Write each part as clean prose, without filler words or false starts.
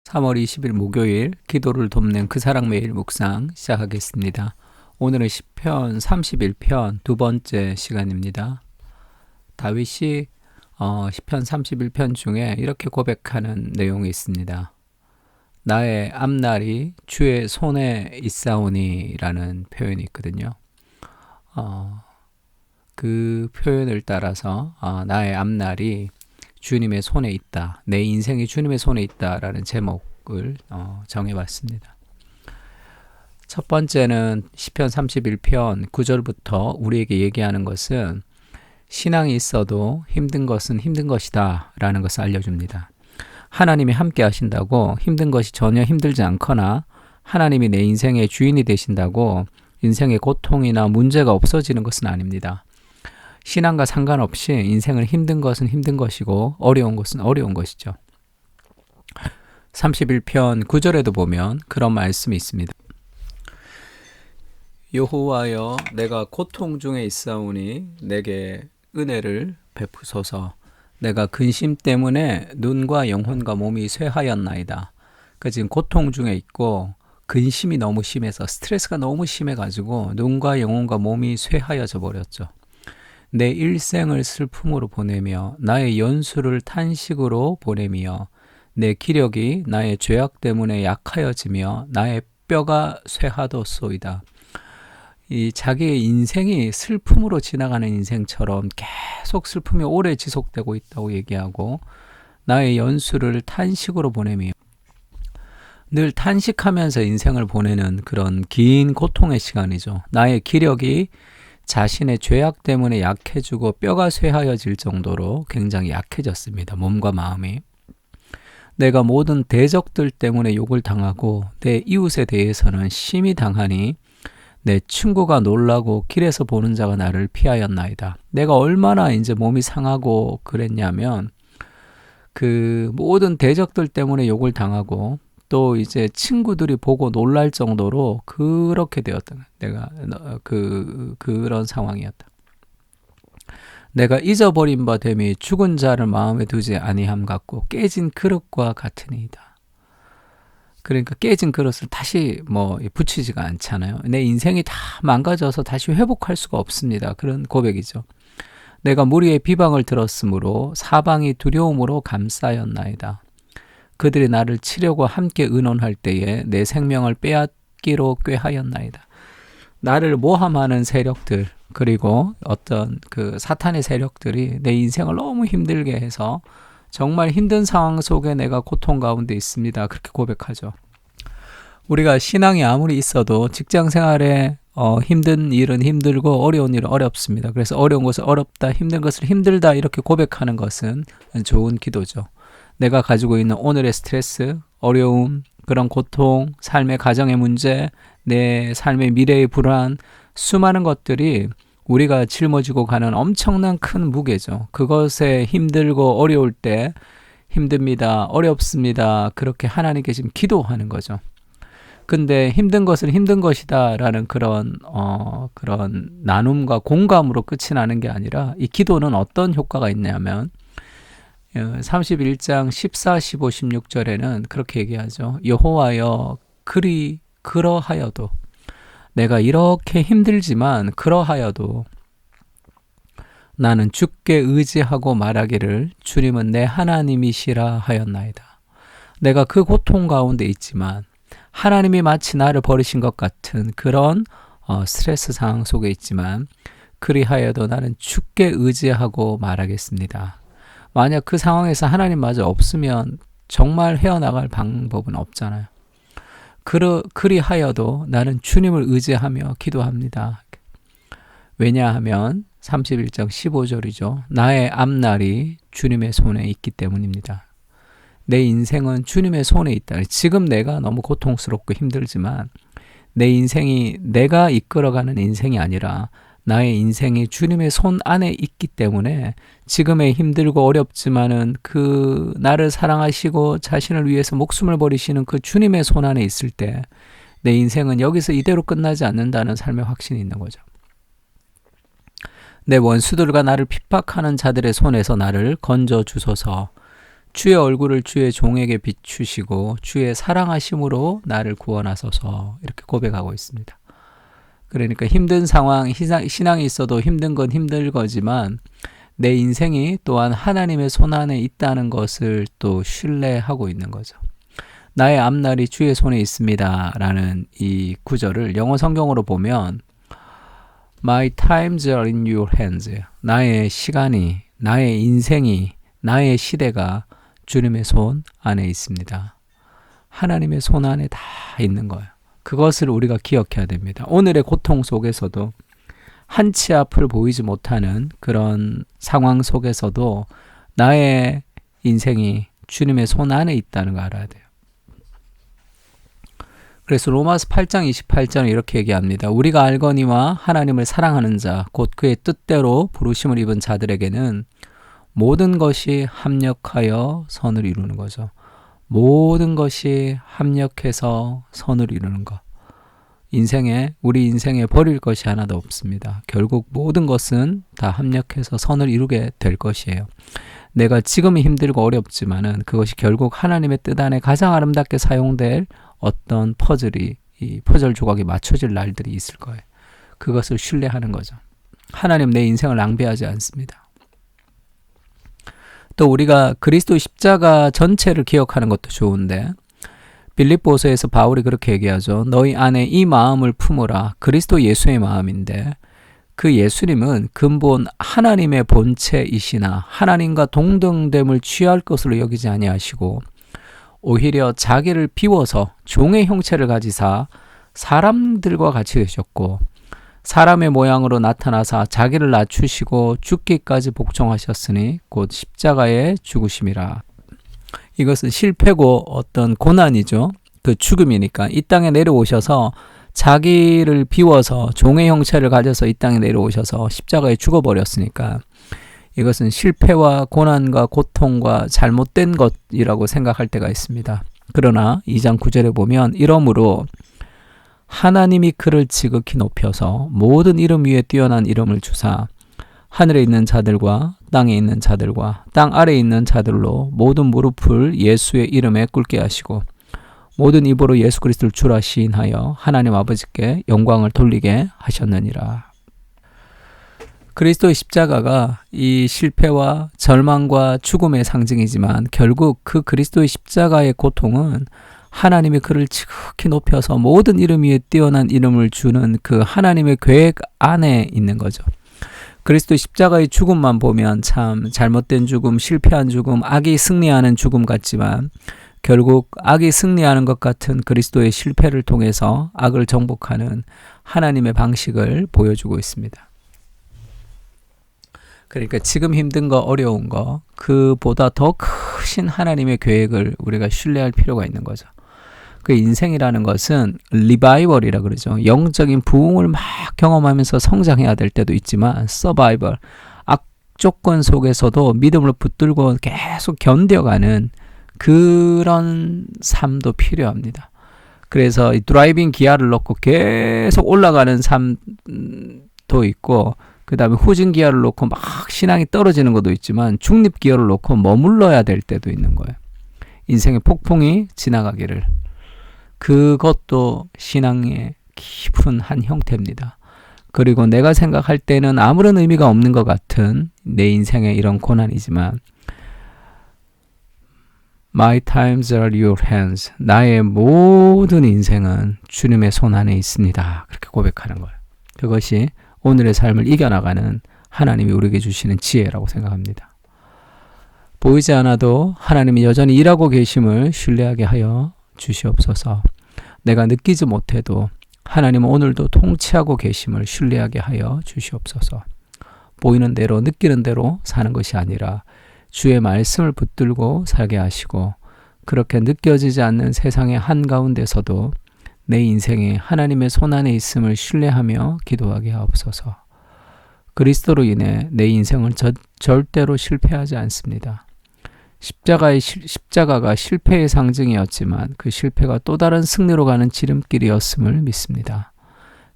3월 20일 목요일 기도를 돕는 그 사랑 매일 묵상 시작하겠습니다. 오늘은 시편 31편 두 번째 시간입니다. 다윗이 시편 31편 중에 이렇게 고백하는 내용이 있습니다. 나의 앞날이 주의 손에 있사오니 라는 표현이 있거든요. 그 표현을 따라서 나의 앞날이 주님의 손에 있다. 내 인생이 주님의 손에 있다라는 제목을 정해봤습니다. 첫 번째는 시편 31편 9절부터 우리에게 얘기하는 것은 신앙이 있어도 힘든 것은 힘든 것이다 라는 것을 알려줍니다. 하나님이 함께 하신다고 힘든 것이 전혀 힘들지 않거나 하나님이 내 인생의 주인이 되신다고 인생의 고통이나 문제가 없어지는 것은 아닙니다. 신앙과 상관없이 인생을 힘든 것은 힘든 것이고 어려운 것은 어려운 것이죠. 31편 9절에도 보면 그런 말씀이 있습니다. 여호와여 내가 고통 중에 있사오니 내게 은혜를 베푸소서. 내가 근심 때문에 눈과 영혼과 몸이 쇠하였나이다. 지금 고통 중에 있고 근심이 너무 심해서 스트레스가 너무 심해가지고 눈과 영혼과 몸이 쇠하여져 버렸죠. 내 일생을 슬픔으로 보내며 나의 연수를 탄식으로 보내며 내 기력이 나의 죄악 때문에 약하여지며 나의 뼈가 쇠하도소이다. 이 자기의 인생이 슬픔으로 지나가는 인생처럼 계속 슬픔이 오래 지속되고 있다고 얘기하고 나의 연수를 탄식으로 보내며 늘 탄식하면서 인생을 보내는 그런 긴 고통의 시간이죠. 나의 기력이 자신의 죄악 때문에 약해지고 뼈가 쇠하여질 정도로 굉장히 약해졌습니다. 몸과 마음이. 내가 모든 대적들 때문에 욕을 당하고 내 이웃에 대해서는 심히 당하니 내 친구가 놀라고 길에서 보는 자가 나를 피하였나이다. 내가 얼마나 이제 몸이 상하고 그랬냐면 그 모든 대적들 때문에 욕을 당하고 또 이제 친구들이 보고 놀랄 정도로 그렇게 되었다. 내가 그런 상황이었다. 내가 잊어버린 바 됨이 죽은 자를 마음에 두지 아니함 같고 깨진 그릇과 같으니이다. 그러니까 깨진 그릇을 다시 붙이지가 않잖아요. 내 인생이 다 망가져서 다시 회복할 수가 없습니다. 그런 고백이죠. 내가 무리의 비방을 들었으므로 사방이 두려움으로 감싸였나이다. 그들이 나를 치려고 함께 의논할 때에 내 생명을 빼앗기로 꾀하였나이다. 나를 모함하는 세력들 그리고 어떤 그 사탄의 세력들이 내 인생을 너무 힘들게 해서 정말 힘든 상황 속에 내가 고통 가운데 있습니다. 그렇게 고백하죠. 우리가 신앙이 아무리 있어도 직장 생활에 힘든 일은 힘들고 어려운 일은 어렵습니다. 그래서 어려운 것을 어렵다, 힘든 것을 힘들다 이렇게 고백하는 것은 좋은 기도죠. 내가 가지고 있는 오늘의 스트레스, 어려움, 그런 고통, 삶의 가정의 문제, 내 삶의 미래의 불안, 수많은 것들이 우리가 짊어지고 가는 엄청난 큰 무게죠. 그것에 힘들고 어려울 때 힘듭니다, 어렵습니다. 그렇게 하나님께 지금 기도하는 거죠. 근데 힘든 것은 힘든 것이다 라는 그런 나눔과 공감으로 끝이 나는 게 아니라 이 기도는 어떤 효과가 있냐면 31장 14, 15, 16절에는 그렇게 얘기하죠. 여호와여 그러하여도 내가 이렇게 힘들지만 그러하여도 나는 주께 의지하고 말하기를 주님은 내 하나님이시라 하였나이다. 내가 그 고통 가운데 있지만 하나님이 마치 나를 버리신 것 같은 그런 스트레스 상황 속에 있지만 그리하여도 나는 주께 의지하고 말하겠습니다. 만약 그 상황에서 하나님마저 없으면 정말 헤어나갈 방법은 없잖아요. 그리하여도 나는 주님을 의지하며 기도합니다. 왜냐하면 31장 15절이죠. 나의 앞날이 주님의 손에 있기 때문입니다. 내 인생은 주님의 손에 있다. 지금 내가 너무 고통스럽고 힘들지만 내 인생이 내가 이끌어가는 인생이 아니라 나의 인생이 주님의 손 안에 있기 때문에 지금의 힘들고 어렵지만은 그 나를 사랑하시고 자신을 위해서 목숨을 버리시는 그 주님의 손 안에 있을 때 내 인생은 여기서 이대로 끝나지 않는다는 삶의 확신이 있는 거죠. 내 원수들과 나를 핍박하는 자들의 손에서 나를 건져 주소서. 주의 얼굴을 주의 종에게 비추시고 주의 사랑하심으로 나를 구원하소서 이렇게 고백하고 있습니다. 그러니까 힘든 상황, 신앙이 있어도 힘든 건 힘들 거지만 내 인생이 또한 하나님의 손안에 있다는 것을 또 신뢰하고 있는 거죠. 나의 앞날이 주의 손에 있습니다 라는 이 구절을 영어 성경으로 보면 My times are in your hands. 나의 시간이, 나의 인생이, 나의 시대가 주님의 손 안에 있습니다. 하나님의 손 안에 다 있는 거예요. 그것을 우리가 기억해야 됩니다. 오늘의 고통 속에서도 한치 앞을 보이지 못하는 그런 상황 속에서도 나의 인생이 주님의 손 안에 있다는 걸 알아야 돼요. 그래서 로마서 8장 28절은 이렇게 얘기합니다. 우리가 알거니와 하나님을 사랑하는 자, 곧 그의 뜻대로 부르심을 입은 자들에게는 모든 것이 합력하여 선을 이루는 거죠. 모든 것이 합력해서 선을 이루는 것. 우리 인생에 버릴 것이 하나도 없습니다. 결국 모든 것은 다 합력해서 선을 이루게 될 것이에요. 내가 지금은 힘들고 어렵지만은 그것이 결국 하나님의 뜻 안에 가장 아름답게 사용될 어떤 이 퍼즐 조각이 맞춰질 날들이 있을 거예요. 그것을 신뢰하는 거죠. 하나님 내 인생을 낭비하지 않습니다. 또 우리가 그리스도 십자가 전체를 기억하는 것도 좋은데 빌립보서에서 바울이 그렇게 얘기하죠. 너희 안에 이 마음을 품으라. 그리스도 예수의 마음인데 그 예수님은 근본 하나님의 본체이시나 하나님과 동등됨을 취할 것으로 여기지 아니하시고 오히려 자기를 비워서 종의 형체를 가지사 사람들과 같이 되셨고 사람의 모양으로 나타나사 자기를 낮추시고 죽기까지 복종하셨으니 곧 십자가에 죽으심이라. 이것은 실패고 어떤 고난이죠. 그 죽음이니까 이 땅에 내려오셔서 자기를 비워서 종의 형체를 가져서 이 땅에 내려오셔서 십자가에 죽어버렸으니까 이것은 실패와 고난과 고통과 잘못된 것이라고 생각할 때가 있습니다. 그러나 2장 9절에 보면 이러므로 하나님이 그를 지극히 높여서 모든 이름 위에 뛰어난 이름을 주사 하늘에 있는 자들과 땅에 있는 자들과 땅 아래에 있는 자들로 모든 무릎을 예수의 이름에 꿇게 하시고 모든 입으로 예수 그리스도를 주라 시인하여 하나님 아버지께 영광을 돌리게 하셨느니라. 그리스도의 십자가가 이 실패와 절망과 죽음의 상징이지만 결국 그 그리스도의 십자가의 고통은 하나님이 그를 지극히 높여서 모든 이름 위에 뛰어난 이름을 주는 그 하나님의 계획 안에 있는 거죠. 그리스도의 십자가의 죽음만 보면 참 잘못된 죽음, 실패한 죽음, 악이 승리하는 죽음 같지만 결국 악이 승리하는 것 같은 그리스도의 실패를 통해서 악을 정복하는 하나님의 방식을 보여주고 있습니다. 그러니까 지금 힘든 거, 어려운 거, 그보다 더 크신 하나님의 계획을 우리가 신뢰할 필요가 있는 거죠. 그 인생이라는 것은 리바이벌이라 그러죠. 영적인 부흥을 막 경험하면서 성장해야 될 때도 있지만 서바이벌, 악조건 속에서도 믿음을 붙들고 계속 견뎌가는 그런 삶도 필요합니다. 그래서 이 드라이빙 기어를 넣고 계속 올라가는 삶도 있고 그 다음에 후진 기어를 놓고 막 신앙이 떨어지는 것도 있지만 중립 기어를 놓고 머물러야 될 때도 있는 거예요. 인생의 폭풍이 지나가기를. 그것도 신앙의 깊은 한 형태입니다. 그리고 내가 생각할 때는 아무런 의미가 없는 것 같은 내 인생의 이런 고난이지만 My times are your hands. 나의 모든 인생은 주님의 손 안에 있습니다. 그렇게 고백하는 거예요. 그것이 오늘의 삶을 이겨나가는 하나님이 우리에게 주시는 지혜라고 생각합니다. 보이지 않아도 하나님이 여전히 일하고 계심을 신뢰하게 하여 주시옵소서. 내가 느끼지 못해도 하나님은 오늘도 통치하고 계심을 신뢰하게 하여 주시옵소서. 보이는 대로 느끼는 대로 사는 것이 아니라 주의 말씀을 붙들고 살게 하시고 그렇게 느껴지지 않는 세상의 한가운데서도 내 인생이 하나님의 손안에 있음을 신뢰하며 기도하게 하옵소서. 그리스도로 인해 내 인생은 절대로 실패하지 않습니다. 십자가가 실패의 상징이었지만 그 실패가 또 다른 승리로 가는 지름길이었음을 믿습니다.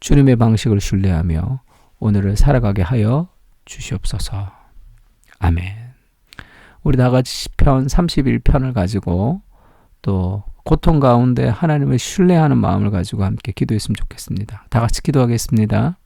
주님의 방식을 신뢰하며 오늘을 살아가게 하여 주시옵소서. 아멘. 우리 다 같이 시편 31편을 가지고 또 고통 가운데 하나님을 신뢰하는 마음을 가지고 함께 기도했으면 좋겠습니다. 다 같이 기도하겠습니다.